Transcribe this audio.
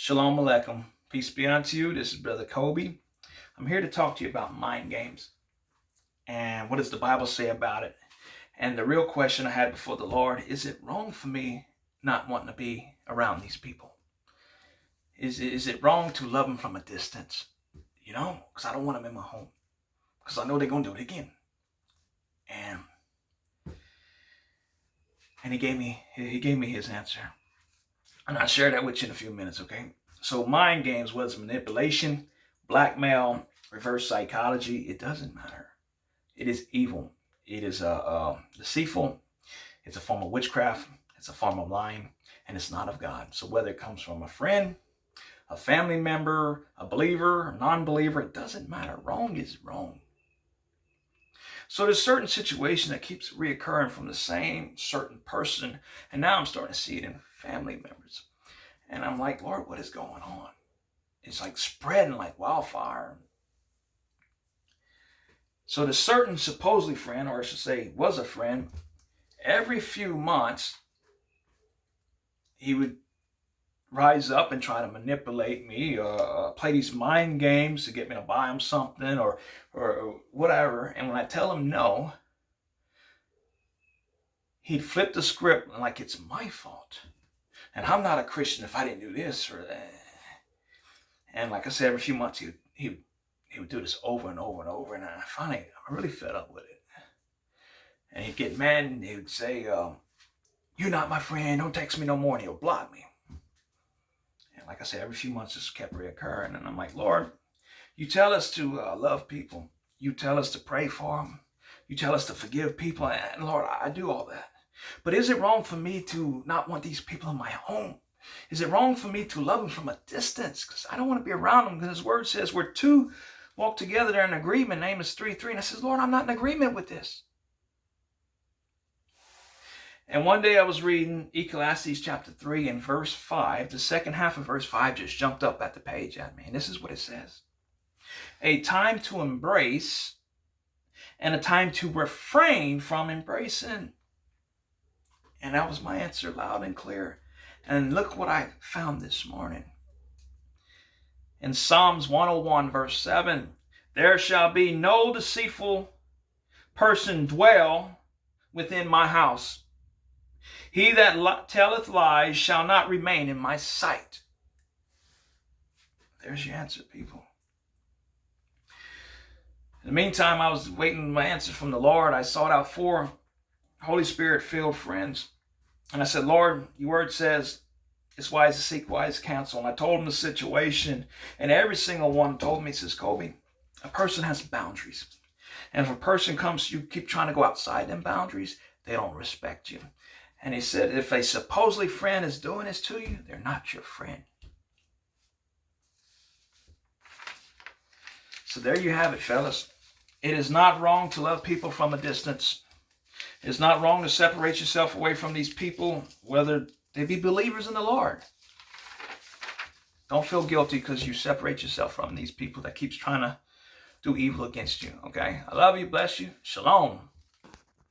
Shalom Aleichem. Peace be unto you. This is Brother Kobe. I'm here to talk to you about mind games. And what does the Bible say about it? And the real question I had before the Lord, is it wrong for me not wanting to be around these people? Is it wrong to love them from a distance? You know, because I don't want them in my home. Because I know they're going to do it again. And he gave me his answer. And I'll share that with you in a few minutes, okay? So mind games was manipulation, blackmail, reverse psychology. It doesn't matter. It is evil. It is deceitful. It's a form of witchcraft. It's a form of lying. And it's not of God. So whether it comes from a friend, a family member, a believer, a non-believer, it doesn't matter. Wrong is wrong. So there's certain situation that keeps reoccurring from the same certain person. And now I'm starting to see it in family members. And I'm like, Lord, what is going on? It's like spreading like wildfire. So the certain supposedly friend, or I should say was a friend, every few months, he would rise up and try to manipulate me, play these mind games to get me to buy him something or whatever. And when I tell him no, he'd flip the script like it's my fault. And I'm not a Christian if I didn't do this or that. And like I said, every few months he would do this over and over and over. And I really fed up with it. And he'd get mad and he would say, you're not my friend. Don't text me no more. And he'll block me. And like I said, every few months this kept reoccurring. And I'm like, Lord, you tell us to love people. You tell us to pray for them. You tell us to forgive people. And Lord, I do all that. But is it wrong for me to not want these people in my home? Is it wrong for me to love them from a distance? Because I don't want to be around them. Because his word says we're two walk together, they're in agreement. Name is 3:3. And I says, Lord, I'm not in agreement with this. And one day I was reading Ecclesiastes chapter 3 and verse 5. The second half of verse 5 just jumped up at the page at me. And this is what it says. A time to embrace and a time to refrain from embracing. And that was my answer, loud and clear. And look what I found this morning. In Psalms 101, verse 7, there shall be no deceitful person dwell within my house. He that telleth lies shall not remain in my sight. There's your answer, people. In the meantime, I was waiting my answer from the Lord. I sought out 4 Holy Spirit-filled friends. And I said, Lord, your word says it's wise to seek wise counsel. And I told them the situation. And every single one told me, says, Kobe, a person has boundaries. And if a person comes, you keep trying to go outside them boundaries, they don't respect you. And he said, if a supposedly friend is doing this to you, they're not your friend. So there you have it, fellas. It is not wrong to love people from a distance. It's not wrong to separate yourself away from these people, whether they be believers in the Lord. Don't feel guilty because you separate yourself from these people that keeps trying to do evil against you, okay? I love you, bless you. Shalom.